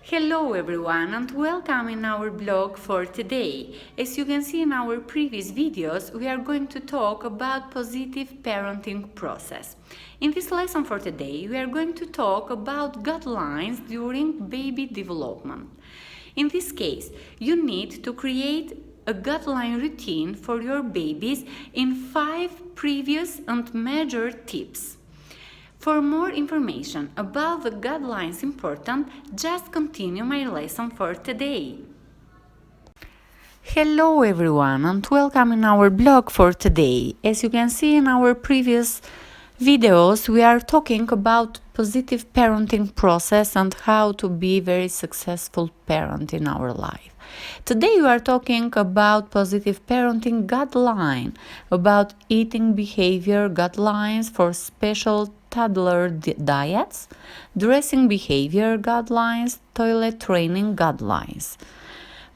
Hello everyone and welcome in our blog for today. As you can see in our previous videos, we are going to talk about positive parenting process. In this lesson for today, we are going to talk about guidelines during baby development. In this case, you need to create a guideline routine for your babies in 5 previous and major tips. For more information about the guidelines important, just continue my lesson for today. Hello everyone and welcome in our blog for today. As you can see in our previous videos, we are talking about positive parenting process and how to be very successful parent in our life. Today we are talking about positive parenting guideline, about eating behavior guidelines for special toddler diets, dressing behavior guidelines, toilet training guidelines.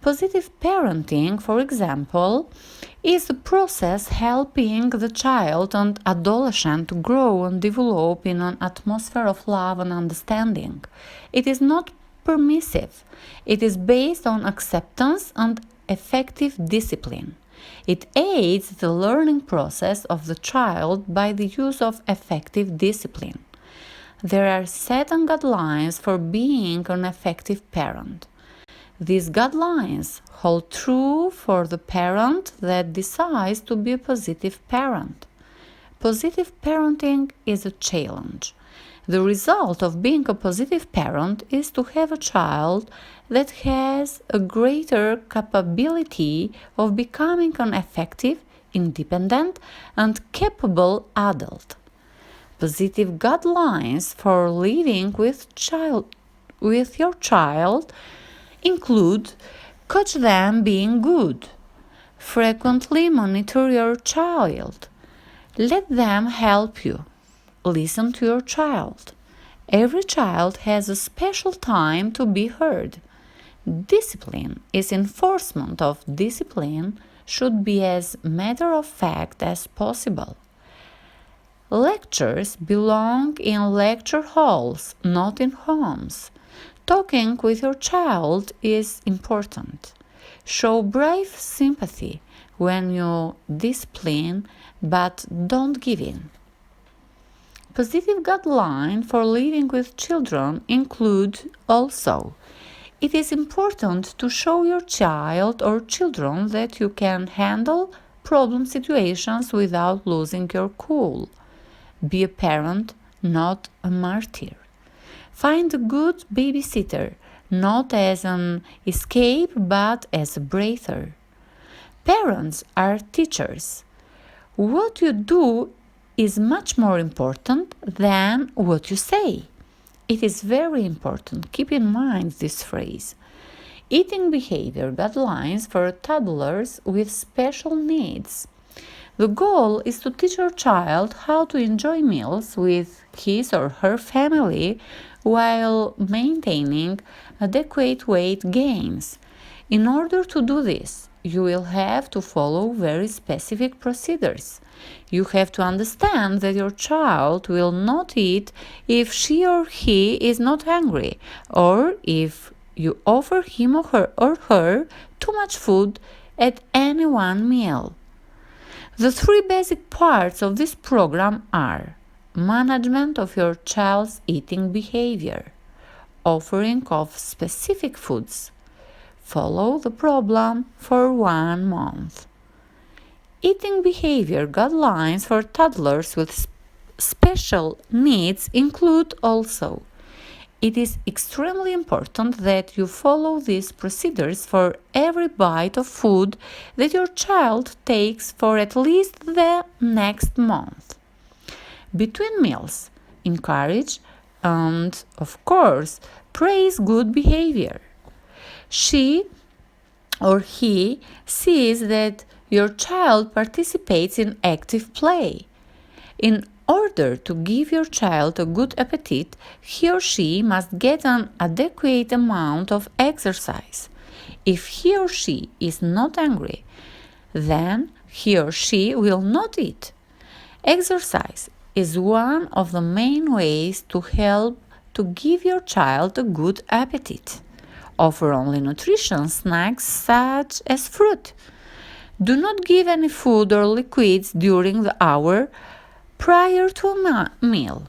Positive parenting, for example, is a process helping the child and adolescent to grow and develop in an atmosphere of love and understanding. It is not permissive. It is based on acceptance and effective discipline. It aids the learning process of the child by the use of effective discipline. There are certain guidelines for being an effective parent. These guidelines hold true for the parent that decides to be a positive parent. Positive parenting is a challenge. The result of being a positive parent is to have a child that has a greater capability of becoming an effective, independent, and capable adult. Positive guidelines for living with your child include coach them being good, frequently monitor your child, let them help you, listen to your child. Every child has a special time to be heard. Discipline is enforcement of discipline should be as matter of fact as possible. Lectures belong in lecture halls, not in homes. Talking with your child is important. Show brave sympathy when you discipline, but don't give in. Positive guidelines for living with children include also: it is important to show your child or children that you can handle problem situations without losing your cool. Be a parent, not a martyr. Find a good babysitter, not as an escape but as a breather. Parents are teachers. What you do is much more important than what you say. It is very important. Keep in mind this phrase. Eating behavior guidelines for toddlers with special needs. The goal is to teach your child how to enjoy meals with his or her family while maintaining adequate weight gains. In order to do this, you will have to follow very specific procedures. You have to understand that your child will not eat if she or he is not hungry, or if you offer him or her too much food at any one meal. The 3 basic parts of this program are management of your child's eating behavior, offering of specific foods, follow the problem for 1 month. Eating behavior guidelines for toddlers with special needs include also: it is extremely important that you follow these procedures for every bite of food that your child takes for at least the next month. Between meals, encourage and, of course, praise good behavior. She or he sees that your child participates in active play. In order to give your child a good appetite, he or she must get an adequate amount of exercise. If he or she is not hungry, then he or she will not eat. Exercise is one of the main ways to help to give your child a good appetite. Offer only nutritious snacks such as fruit. Do not give any food or liquids during the hour prior to a meal.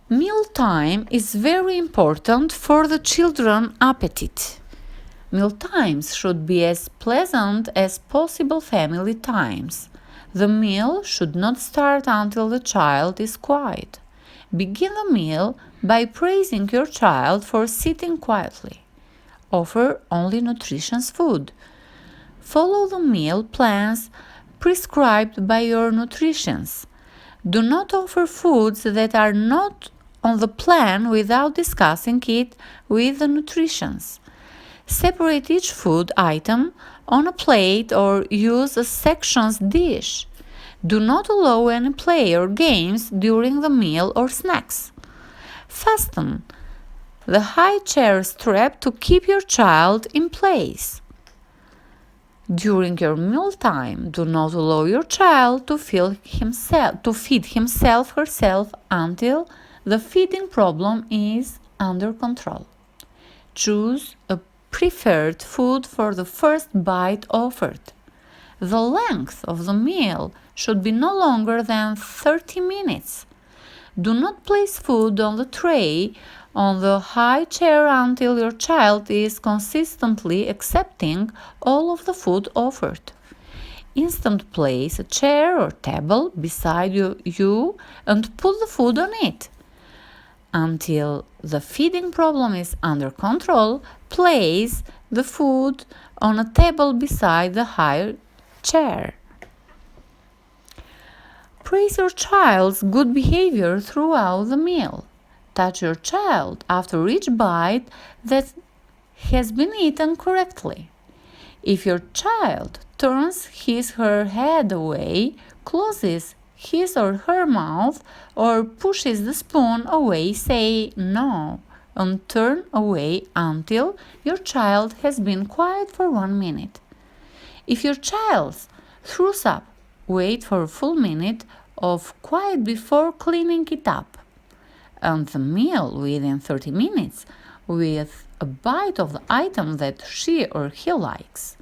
Mealtime is very important for the children's appetite. Mealtimes should be as pleasant as possible family times. The meal should not start until the child is quiet. Begin the meal by praising your child for sitting quietly. Offer only nutritious food. Follow the meal plans prescribed by your nutritionists. Do not offer foods that are not on the plan without discussing it with the nutritionists. Separate each food item on a plate or use a sectioned dish. Do not allow any play or games during the meal or snacks. Fasten the high chair strap to keep your child in place. During your mealtime, do not allow your child to feed himself/herself until the feeding problem is under control. Choose a preferred food for the first bite offered. The length of the meal should be no longer than 30 minutes. Do not place food on the tray on the high chair until your child is consistently accepting all of the food offered. Instead, place a chair or table beside you and put the food on it. Until the feeding problem is under control, place the food on a table beside the high chair. Praise your child's good behavior throughout the meal. Touch your child after each bite that has been eaten correctly. If your child turns his/her head away, closes his or her mouth, or pushes the spoon away, say no and turn away until your child has been quiet for 1 minute. If your child throws up, wait for a full minute of quiet before cleaning it up. And the meal within 30 minutes with a bite of the item that she or he likes.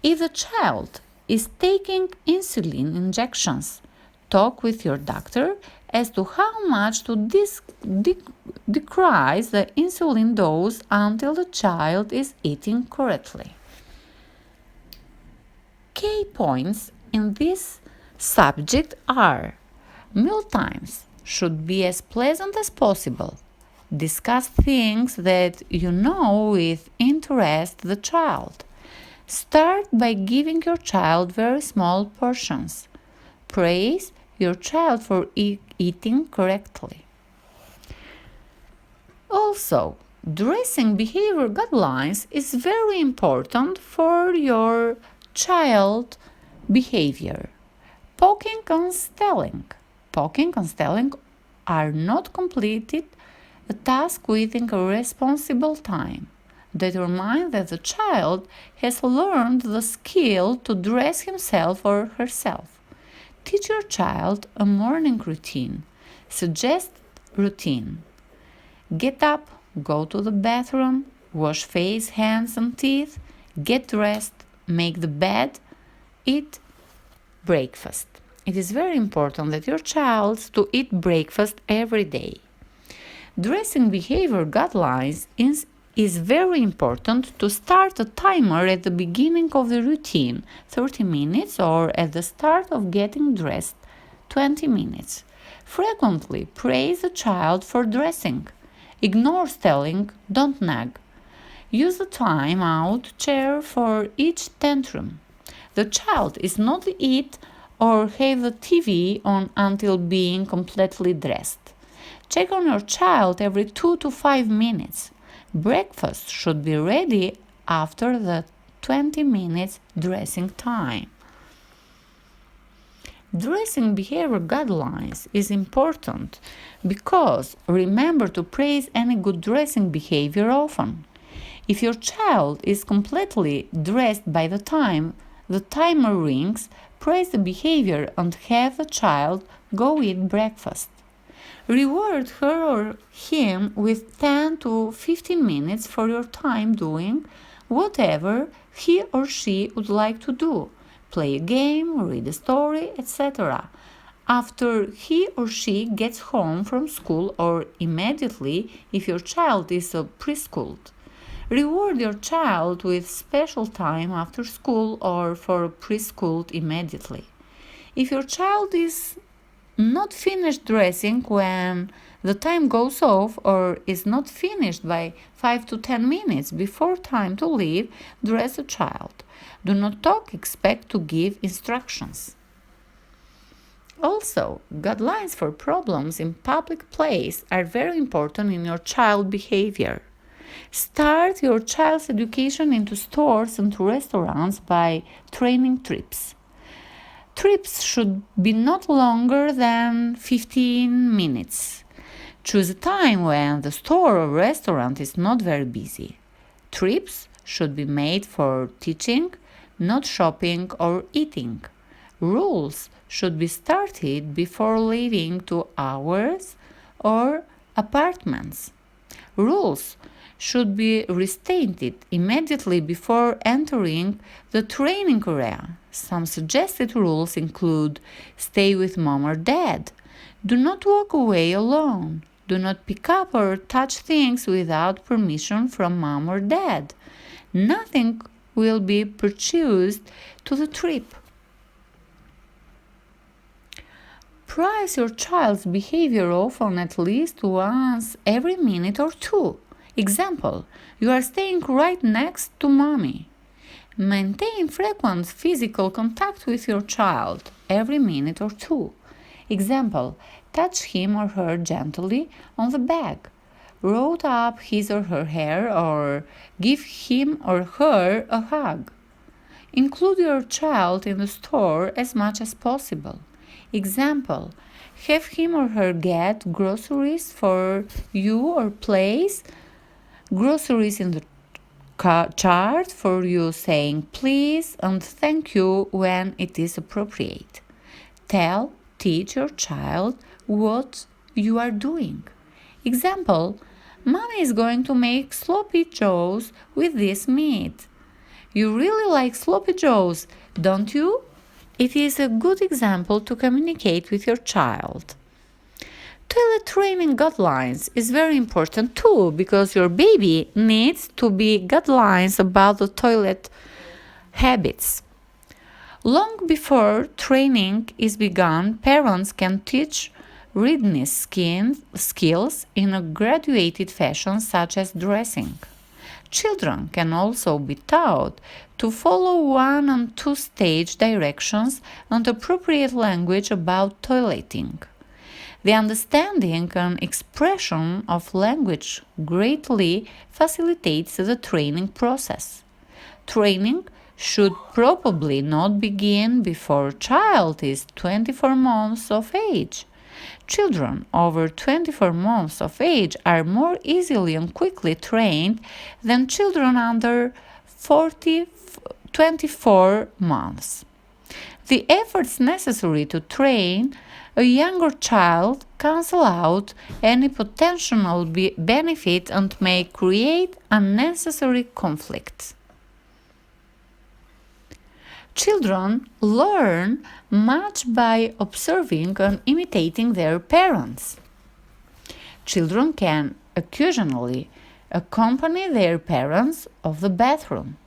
If the child is taking insulin injections, talk with your doctor as to how much to decrease the insulin dose until the child is eating correctly. Key points in this subject are: mealtimes should be as pleasant as possible. Discuss things that you know with interest the child. Start by giving your child very small portions. Praise your child for eating correctly. Also, dressing behavior guidelines is very important for your child behavior. Poking and stealing. Poking and stealing are not completed a task within a responsible time. Determine that the child has learned the skill to dress himself or herself. Teach your child a morning routine. Suggest routine. Get up, go to the bathroom, wash face, hands and teeth, get dressed, make the bed, eat breakfast. It is very important that your child to eat breakfast every day. Dressing behavior guidelines is very important to start a timer at the beginning of the routine, 30 minutes, or at the start of getting dressed, 20 minutes. Frequently praise the child for dressing. Ignore stealing, don't nag. Use the time out chair for each tantrum. The child is not to eat or have the TV on until being completely dressed. Check on your child every 2 to 5 minutes. Breakfast should be ready after the 20 minutes dressing time. Dressing behavior guidelines is important because remember to praise any good dressing behavior often. If your child is completely dressed by the time the timer rings, praise the behavior and have the child go eat breakfast. Reward her or him with 10 to 15 minutes for your time doing whatever he or she would like to do. Play a game, read a story, etc. After he or she gets home from school or immediately if your child is preschooled. Reward your child with special time after school or for preschooled immediately. If your child is not finished dressing when the time goes off or is not finished by 5 to 10 minutes before time to leave, dress the child. Do not talk, expect to give instructions. Also, guidelines for problems in public place are very important in your child behavior. Start your child's education into stores and restaurants by training trips. Trips should be not longer than 15 minutes. Choose a time when the store or restaurant is not very busy. Trips should be made for teaching, not shopping or eating. Rules should be started before leaving to hours or apartments. Rules should be restated immediately before entering the training area. Some suggested rules include stay with mom or dad, do not walk away alone, do not pick up or touch things without permission from mom or dad. Nothing will be purchased to the trip. Price your child's behavior often at least once every minute or two. Example, you are staying right next to mommy. Maintain frequent physical contact with your child every minute or two. Example, touch him or her gently on the back. Roll up his or her hair or give him or her a hug. Include your child in the store as much as possible. Example, have him or her get groceries for you or place groceries in the chart for you, saying please and thank you when it is appropriate. Teach your child what you are doing. Example, mommy is going to make sloppy joes with this meat. You really like sloppy joes, don't you? It is a good example to communicate with your child. Toilet training guidelines is very important too because your baby needs to be guidelines about the toilet habits. Long before training is begun, parents can teach readiness skills in a graduated fashion such as dressing. Children can also be taught to follow 1 and 2 stage directions and appropriate language about toileting. The understanding and expression of language greatly facilitates the training process. Training should probably not begin before a child is 24 months of age. Children over 24 months of age are more easily and quickly trained than children under 24 months. The efforts necessary to train a younger child cancel out any potential benefit and may create unnecessary conflicts. Children learn much by observing and imitating their parents. Children can occasionally accompany their parents of the bathroom.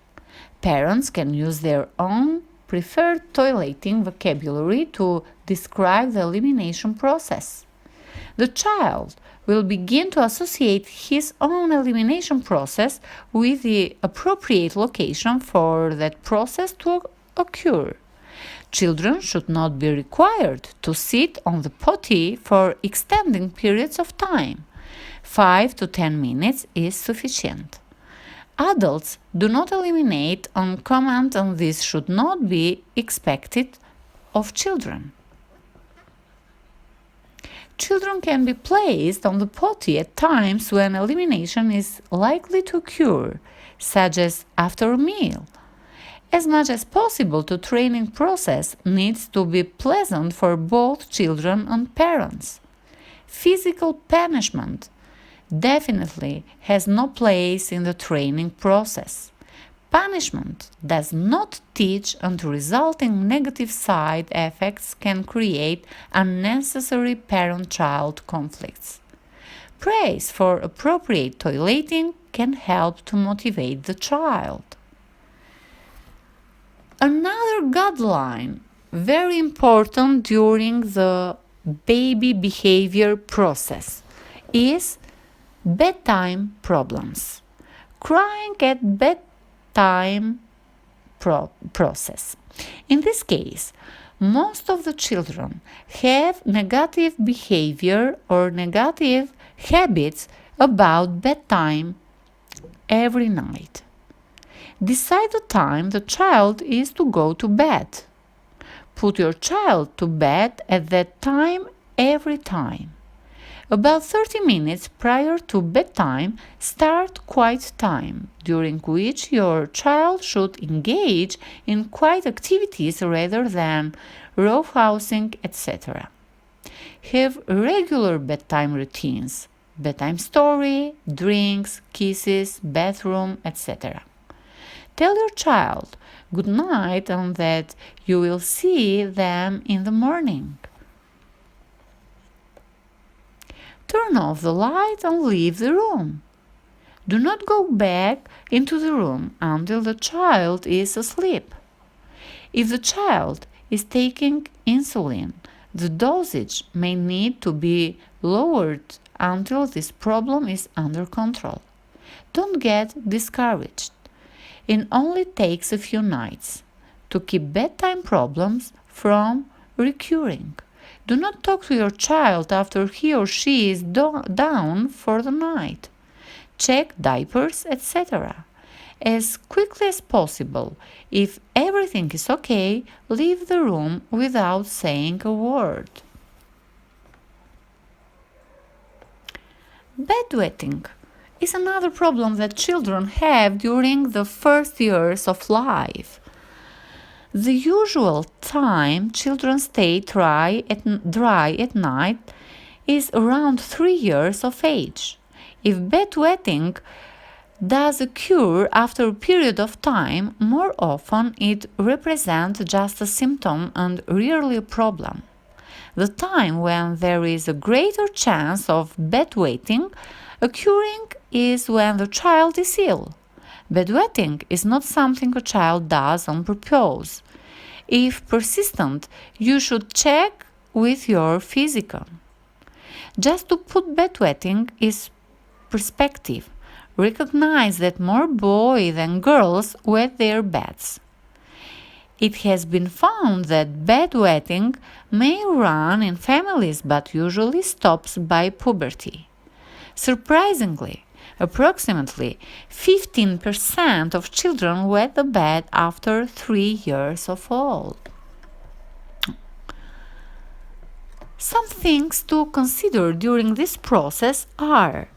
Parents can use their own preferred toileting vocabulary to describe the elimination process. The child will begin to associate his own elimination process with the appropriate location for that process to occur. Children should not be required to sit on the potty for extended periods of time. 5 to 10 minutes is sufficient. Adults do not eliminate on command, and this should not be expected of children. Children can be placed on the potty at times when elimination is likely to occur, such as after a meal. As much as possible, the training process needs to be pleasant for both children and parents. Physical punishment definitely has no place in the training process. Punishment does not teach, and resulting negative side effects can create unnecessary parent-child conflicts. Praise for appropriate toileting can help to motivate the child. Another guideline, very important during the baby behavior process, is bedtime problems. Crying at bedtime process. In this case, most of the children have negative behavior or negative habits about bedtime every night. Decide the time the child is to go to bed. Put your child to bed at that time every time. About 30 minutes prior to bedtime, start quiet time, during which your child should engage in quiet activities rather than roughhousing, etc. Have regular bedtime routines, bedtime story, drinks, kisses, bathroom, etc. Tell your child good night and that you will see them in the morning. Turn off the light and leave the room. Do not go back into the room until the child is asleep. If the child is taking insulin, the dosage may need to be lowered until this problem is under control. Don't get discouraged. It only takes a few nights to keep bedtime problems from recurring. Do not talk to your child after he or she is down for the night. Check diapers, etc. As quickly as possible. If everything is okay, leave the room without saying a word. Bedwetting is another problem that children have during the first years of life. The usual time children stay dry at night is around 3 years of age. If bedwetting does occur after a period of time, more often it represents just a symptom and rarely a problem. The time when there is a greater chance of bedwetting occurring is when the child is ill. Bedwetting is not something a child does on purpose. If persistent, you should check with your physician. Just to put bedwetting in perspective, recognize that more boys than girls wet their beds. It has been found that bedwetting may run in families but usually stops by puberty. Surprisingly, approximately 15% of children wet the bed after 3 years of old. Some things to consider during this process are: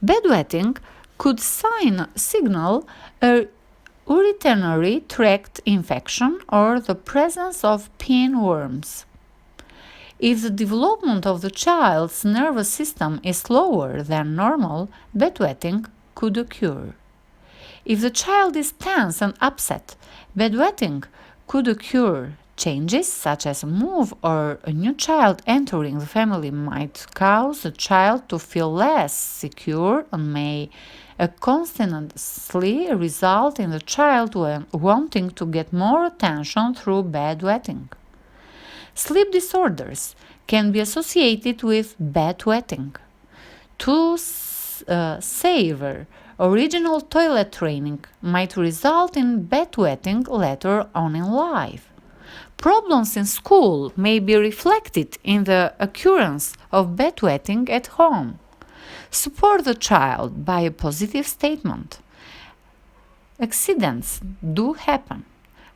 bedwetting could signal a urinary tract infection or the presence of pinworms. If the development of the child's nervous system is slower than normal, bedwetting could occur. If the child is tense and upset, bedwetting could occur. Changes such as a move or a new child entering the family might cause the child to feel less secure and may constantly result in the child wanting to get more attention through bedwetting. Sleep disorders can be associated with bedwetting. To savor original toilet training might result in bedwetting later on in life. Problems in school may be reflected in the occurrence of bedwetting at home. Support the child by a positive statement. Accidents do happen.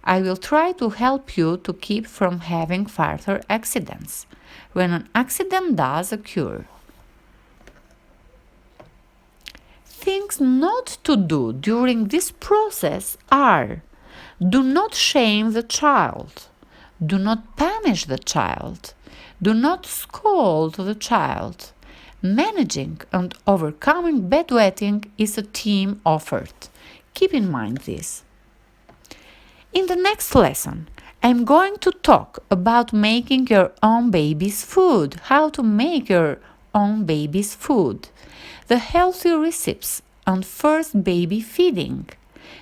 I will try to help you to keep from having further accidents when an accident does occur. Things not to do during this process are: do not shame the child. Do not punish the child. Do not scold the child. Managing and overcoming bedwetting is a team effort. Keep in mind this. In the next lesson, I'm going to talk about making your own baby's food, how to make your own baby's food, the healthy recipes and first baby feeding,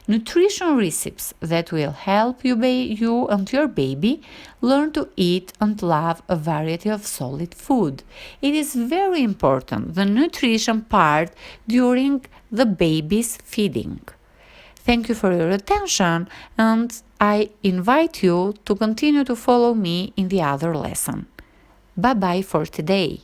nutrition recipes that will help you and your baby learn to eat and love a variety of solid food. It is very important, the nutrition part during the baby's feeding. Thank you for your attention, and I invite you to continue to follow me in the other lesson. Bye bye for today.